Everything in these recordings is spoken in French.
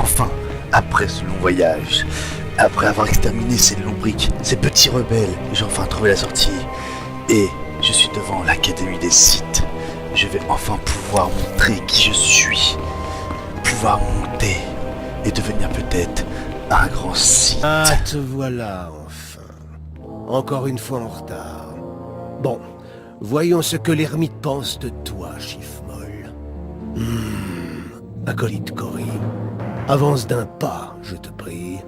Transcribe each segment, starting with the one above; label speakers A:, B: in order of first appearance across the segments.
A: Enfin, après ce long voyage, après avoir exterminé ces lombriques, ces petits rebelles, j'ai enfin trouvé la sortie. Et je suis devant l'Académie des Sith. Je vais enfin pouvoir montrer qui je suis. Pouvoir monter et devenir peut-être un grand Sith.
B: Ah, te voilà enfin. Encore une fois en retard. Bon, voyons ce que l'ermite pense de toi, Chiffmoll. Acolyte Cory, avance d'un pas, je te prie.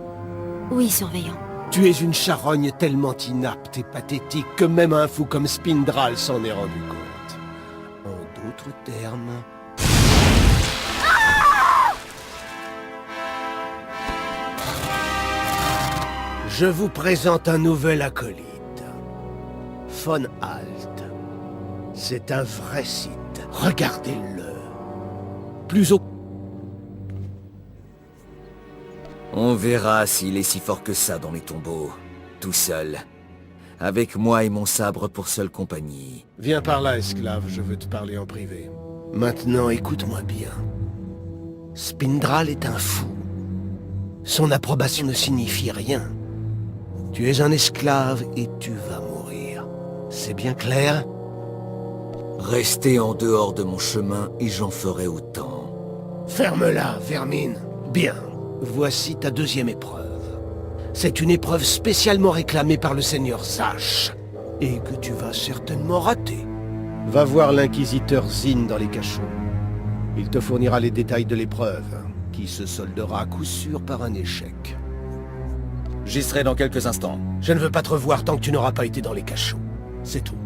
C: Oui, surveillant.
B: Tu es une charogne tellement inapte et pathétique que même un fou comme Spindral s'en est rendu compte. En d'autres termes... Je vous présente un nouvel acolyte. Von Alt. C'est un vrai Sith. Regardez-le. Plus au...
D: On verra s'il est si fort que ça dans les tombeaux. Tout seul. Avec moi et mon sabre pour seule compagnie.
B: Viens par là, esclave, je veux te parler en privé. Maintenant, écoute-moi bien. Spindral est un fou. Son approbation ne signifie rien. Tu es un esclave et tu vas mourir. C'est bien clair?
D: Restez en dehors de mon chemin et j'en ferai autant.
B: Ferme-la, vermine. Bien. Voici ta deuxième épreuve. C'est une épreuve spécialement réclamée par le seigneur Zash, et que tu vas certainement rater. Va voir l'inquisiteur Zin dans les cachots. Il te fournira les détails de l'épreuve, qui se soldera à coup sûr par un échec.
D: J'y serai dans quelques instants.
B: Je ne veux pas te revoir tant que tu n'auras pas été dans les cachots. C'est tout.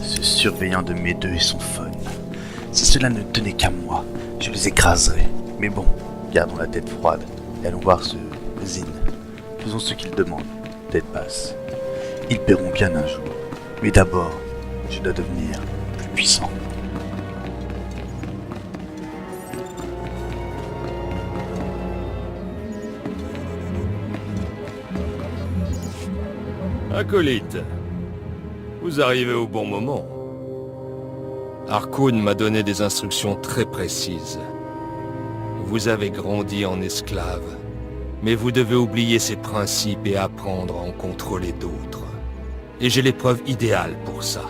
A: Ce surveillant de mes deux et son fun. Si cela ne tenait qu'à moi, je les écraserais. Mais bon, gardons la tête froide et allons voir ce Zin. Faisons ce qu'il demande. Tête basse. Ils paieront bien un jour. Mais d'abord, je dois devenir plus puissant.
E: Acolyte, vous arrivez au bon moment. Harkoon m'a donné des instructions très précises. Vous avez grandi en esclave, mais vous devez oublier ces principes et apprendre à en contrôler d'autres. Et j'ai l'épreuve idéale pour ça.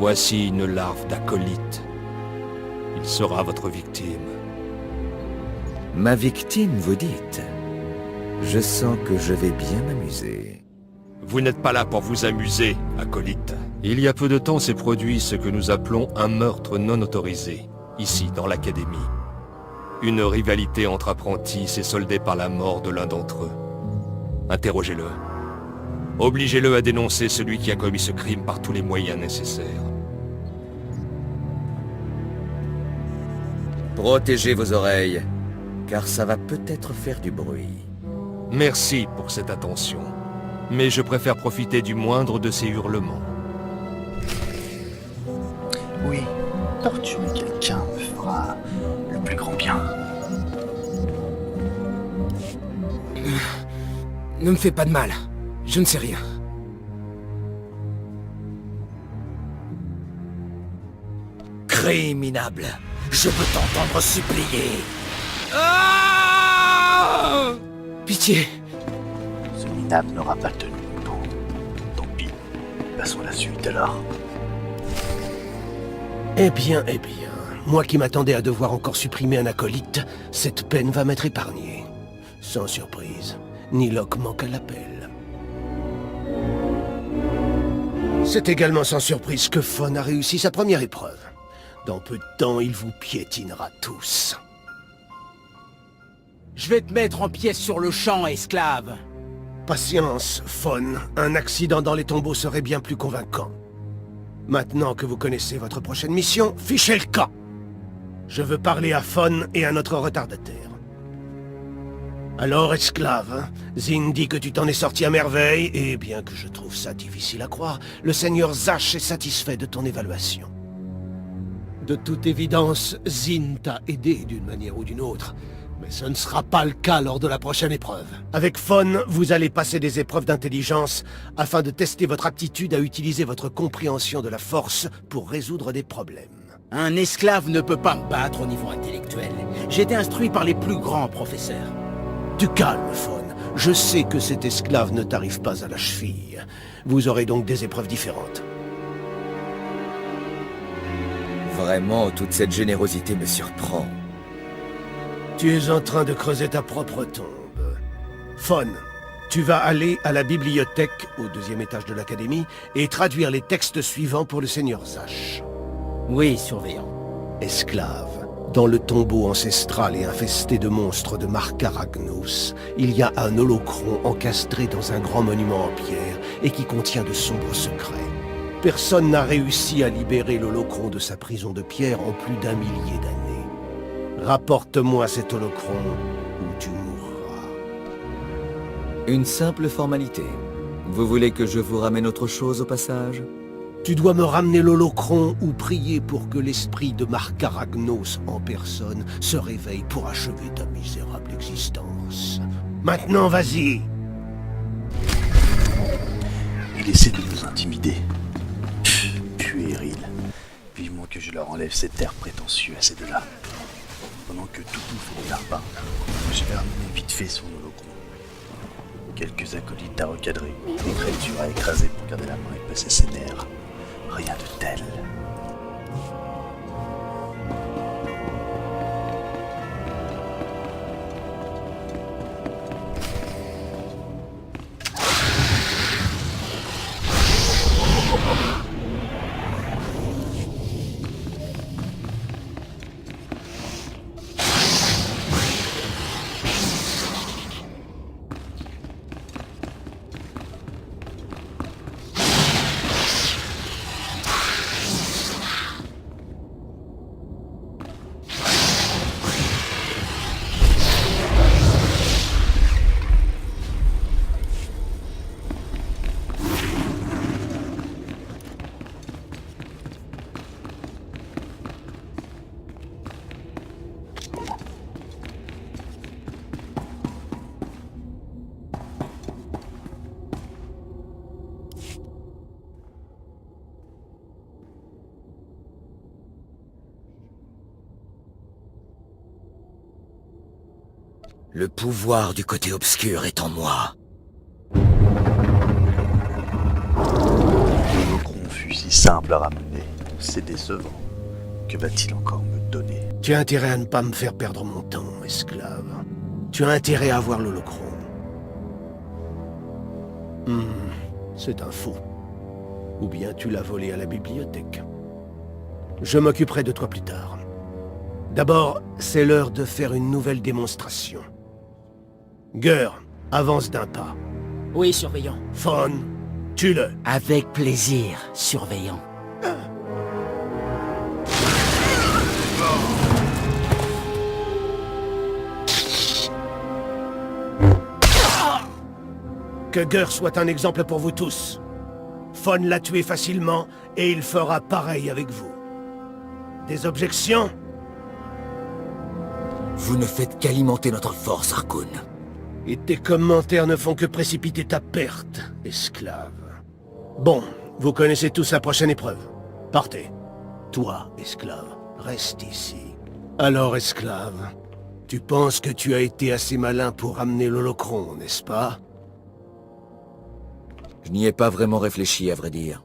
E: Voici une larve d'acolyte. Il sera votre victime.
D: Ma victime, vous dites? Je sens que je vais bien m'amuser.
E: Vous n'êtes pas là pour vous amuser, acolyte. Il y a peu de temps s'est produit ce que nous appelons un meurtre non autorisé, ici dans l'Académie. Une rivalité entre apprentis s'est soldée par la mort de l'un d'entre eux. Interrogez-le. Obligez-le à dénoncer celui qui a commis ce crime par tous les moyens nécessaires.
D: Protégez vos oreilles, car ça va peut-être faire du bruit.
E: Merci pour cette attention, mais je préfère profiter du moindre de ces hurlements.
A: Oui, torturer quelqu'un me fera le plus grand bien.
F: Ne me fais pas de mal. Je ne sais rien.
D: Crime minable, je veux t'entendre supplier.
F: Ah! Pitié.
A: Ce minable n'aura pas tenu longtemps. Tant pis. Passons à la suite alors.
B: Eh bien, moi qui m'attendais à devoir encore supprimer un acolyte, cette peine va m'être épargnée. Sans surprise, Nilok manque à l'appel. C'est également sans surprise que Fon a réussi sa première épreuve. Dans peu de temps, il vous piétinera tous.
F: Je vais te mettre en pièces sur le champ, esclave.
B: Patience, Fon. Un accident dans les tombeaux serait bien plus convaincant. Maintenant que vous connaissez votre prochaine mission, fichez le camp. Je veux parler à Fon et à notre retardataire. Alors, esclave, Zin dit que tu t'en es sorti à merveille, et bien que je trouve ça difficile à croire, le seigneur Zash est satisfait de ton évaluation. De toute évidence, Zin t'a aidé d'une manière ou d'une autre. Mais ce ne sera pas le cas lors de la prochaine épreuve. Avec Fon, vous allez passer des épreuves d'intelligence afin de tester votre aptitude à utiliser votre compréhension de la force pour résoudre des problèmes.
F: Un esclave ne peut pas me battre au niveau intellectuel. J'ai été instruit par les plus grands professeurs.
B: Du calme, Fon. Je sais que cet esclave ne t'arrive pas à la cheville. Vous aurez donc des épreuves différentes.
D: Vraiment, toute cette générosité me surprend.
B: Tu es en train de creuser ta propre tombe. Fon, tu vas aller à la bibliothèque, au 2e étage de l'académie, et traduire les textes suivants pour le Seigneur Zash.
F: Oui, surveillant.
B: Esclave, dans le tombeau ancestral et infesté de monstres de Markaragnos, il y a un holocron encastré dans un grand monument en pierre et qui contient de sombres secrets. Personne n'a réussi à libérer l'holocron de sa prison de pierre en plus d'1 millier d'années. Rapporte-moi cet holocron ou tu mourras.
D: Une simple formalité. Vous voulez que je vous ramène autre chose au passage?
B: Tu dois me ramener l'holocron ou prier pour que l'esprit de Markaragnos en personne se réveille pour achever ta misérable existence. Maintenant, vas-y!
A: Il essaie de nous intimider. Puéril. Vivement que je leur enlève cet air prétentieux à ces deux-là. Pendant que Toutou fait des larpins, je vais ramener vite fait son holocron. Quelques acolytes à recadrer, des créatures à écraser pour garder la main et passer ses nerfs. Rien de tel.
D: Le pouvoir du côté obscur est en moi.
A: L'holocron fut si simple à ramener. C'est décevant. Que va-t-il encore me donner?
B: Tu as intérêt à ne pas me faire perdre mon temps, esclave. Tu as intérêt à avoir l'holocron. C'est un faux. Ou bien tu l'as volé à la bibliothèque. Je m'occuperai de toi plus tard. D'abord, c'est l'heure de faire une nouvelle démonstration. Gur, avance d'un pas.
F: Oui, surveillant.
B: Fon, tue-le.
F: Avec plaisir, surveillant.
B: Que Gur soit un exemple pour vous tous. Fon l'a tué facilement, et il fera pareil avec vous. Des objections?
D: Vous ne faites qu'alimenter notre force, Harkoon.
B: Et tes commentaires ne font que précipiter ta perte, esclave. Bon, vous connaissez tous la prochaine épreuve. Partez. Toi, esclave, reste ici. Alors, esclave, tu penses que tu as été assez malin pour ramener l'holocron, n'est-ce pas?
D: Je n'y ai pas vraiment réfléchi, à vrai dire.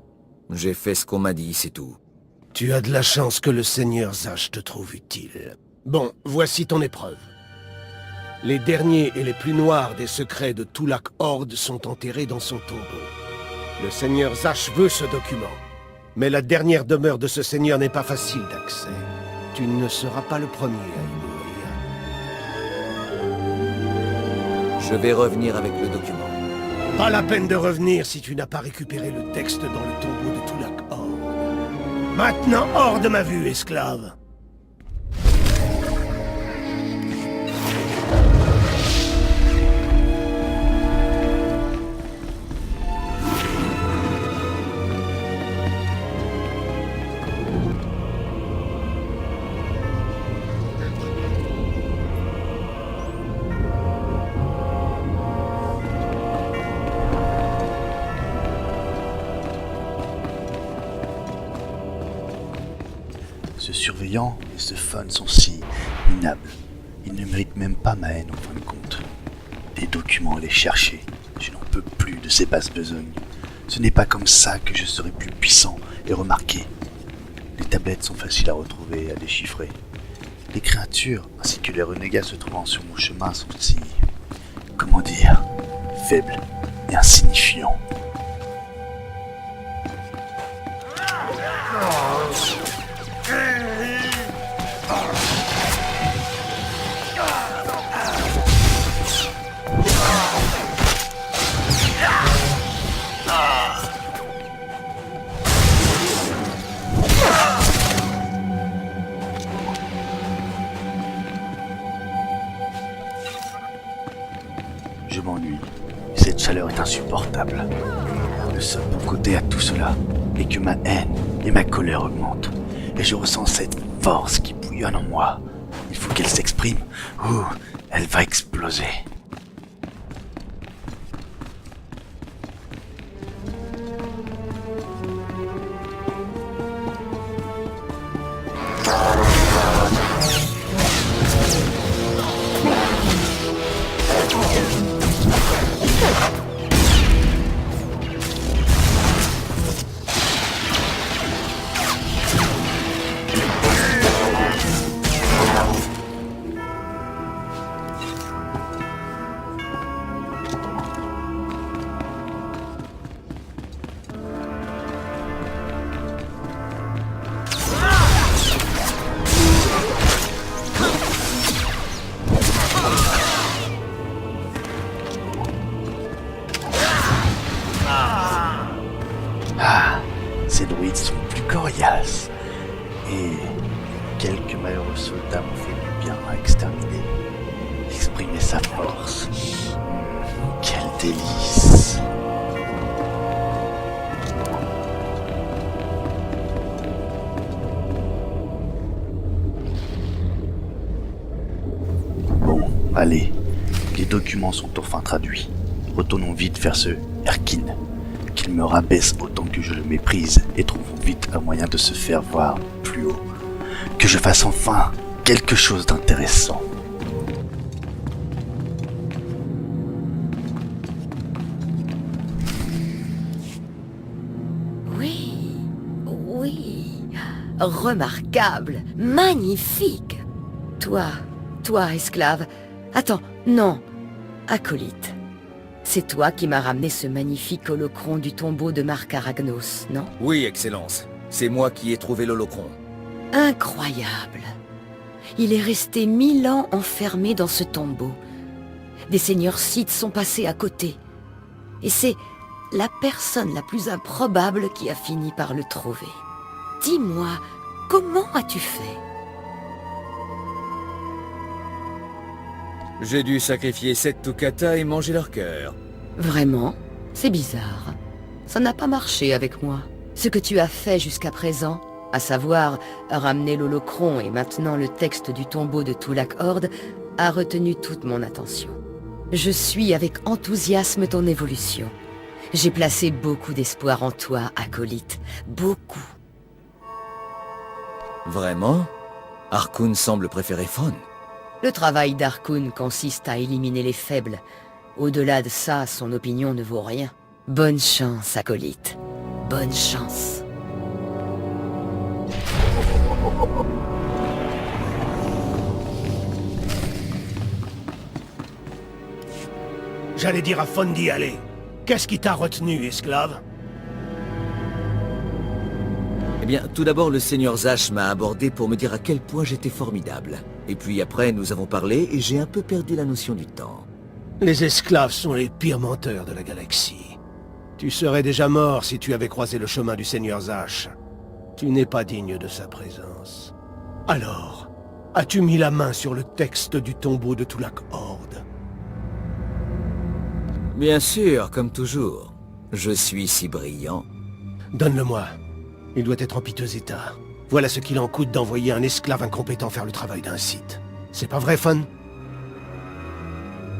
D: J'ai fait ce qu'on m'a dit, c'est tout.
B: Tu as de la chance que le Seigneur Zash te trouve utile. Bon, voici ton épreuve. Les derniers et les plus noirs des secrets de Tulak Horde sont enterrés dans son tombeau. Le Seigneur Zash veut ce document. Mais la dernière demeure de ce seigneur n'est pas facile d'accès. Tu ne seras pas le premier à y mourir.
D: Je vais revenir avec le document.
B: Pas la peine de revenir si tu n'as pas récupéré le texte dans le tombeau de Tulak Horde. Maintenant, hors de ma vue, esclave!
A: surveillant et ce Fun sont si minables. Ils ne méritent même pas ma haine en fin de compte. Des documents à les chercher. Je n'en peux plus de ces basses besognes. Ce n'est pas comme ça que je serai plus puissant et remarqué. Les tablettes sont faciles à retrouver et à déchiffrer. Les créatures ainsi que les renégats se trouvant sur mon chemin sont si... comment dire, faibles et insignifiants. Je m'ennuie. Cette chaleur est insupportable. Le seul bon côté à tout cela est que ma haine et ma colère augmentent. Et je ressens cette force qui bouillonne en moi. Il faut qu'elle s'exprime ou elle va exploser. Ces druides sont plus coriaces. Et quelques malheureux soldats m'ont fait du bien à exterminer. Exprimer sa force. Quel délice. Bon, allez. Les documents sont enfin traduits. Retournons vite vers ce Erkin. Qu'il me rabaisse autant que je le méprise et trouvons vite un moyen de se faire voir plus haut. Que je fasse enfin quelque chose d'intéressant.
G: Oui, remarquable, magnifique. Toi, esclave. Attends, non, acolyte. C'est toi qui m'as ramené ce magnifique holocron du tombeau de Marc Aragnos, non?
D: Oui, Excellence. C'est moi qui ai trouvé l'holocron.
G: Incroyable. Il est resté 1000 ans enfermé dans ce tombeau. Des seigneurs Sith sont passés à côté. Et c'est la personne la plus improbable qui a fini par le trouver. Dis-moi, comment as-tu fait?
D: J'ai dû sacrifier 7 Tukata et manger leur cœur.
G: Vraiment? C'est bizarre. Ça n'a pas marché avec moi. Ce que tu as fait jusqu'à présent, à savoir ramener l'holocron et maintenant le texte du tombeau de Tulak Horde, a retenu toute mon attention. Je suis avec enthousiasme ton évolution. J'ai placé beaucoup d'espoir en toi, acolyte. Beaucoup.
D: Vraiment? Arkun semble préférer Fon.
G: Le travail d'Arkun consiste à éliminer les faibles. Au-delà de ça, son opinion ne vaut rien. Bonne chance, acolyte. Bonne chance.
B: J'allais dire à Fon d'y aller. Qu'est-ce qui t'a retenu, esclave?
D: Eh bien, tout d'abord, le Seigneur Zash m'a abordé pour me dire à quel point j'étais formidable. Et puis après, nous avons parlé et j'ai un peu perdu la notion du temps.
B: Les esclaves sont les pires menteurs de la galaxie. Tu serais déjà mort si tu avais croisé le chemin du Seigneur Zash. Tu n'es pas digne de sa présence. Alors, as-tu mis la main sur le texte du tombeau de Tulak Horde?
D: Bien sûr, comme toujours. Je suis si brillant.
B: Donne-le-moi. Il doit être en piteux état. Voilà ce qu'il en coûte d'envoyer un esclave incompétent faire le travail d'un Sith. C'est pas vrai, Fon?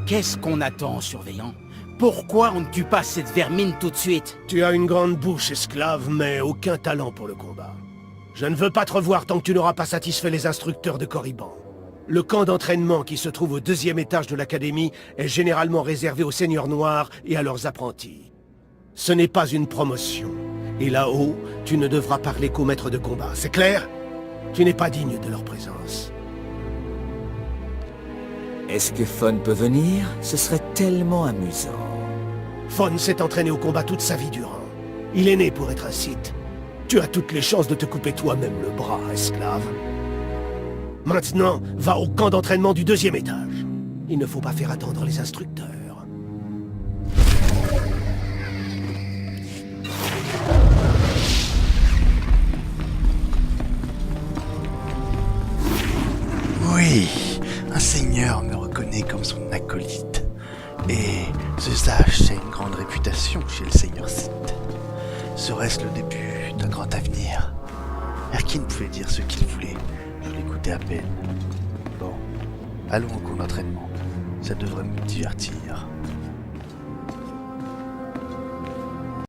F: Qu'est-ce qu'on attend, surveillant? Pourquoi on ne tue pas cette vermine tout de suite?
B: Tu as une grande bouche, esclave, mais aucun talent pour le combat. Je ne veux pas te revoir tant que tu n'auras pas satisfait les instructeurs de Korriban. Le camp d'entraînement qui se trouve au 2e étage de l'académie est généralement réservé aux seigneurs noirs et à leurs apprentis. Ce n'est pas une promotion. Et là-haut, tu ne devras parler qu'aux maîtres de combat, c'est clair? Tu n'es pas digne de leur présence.
D: Est-ce que Fon peut venir? Ce serait tellement amusant.
B: Fon s'est entraîné au combat toute sa vie durant. Il est né pour être un Sith. Tu as toutes les chances de te couper toi-même le bras, esclave. Maintenant, va au camp d'entraînement du 2e étage. Il ne faut pas faire attendre les instructeurs.
A: Oui, un seigneur me reconnaît comme son acolyte. Et ce sage a une grande réputation chez le seigneur Sith. Serait-ce le début d'un grand avenir? Erkin pouvait dire ce qu'il voulait, je l'écoutais à peine. Bon, allons au camp d'entraînement, ça devrait me divertir.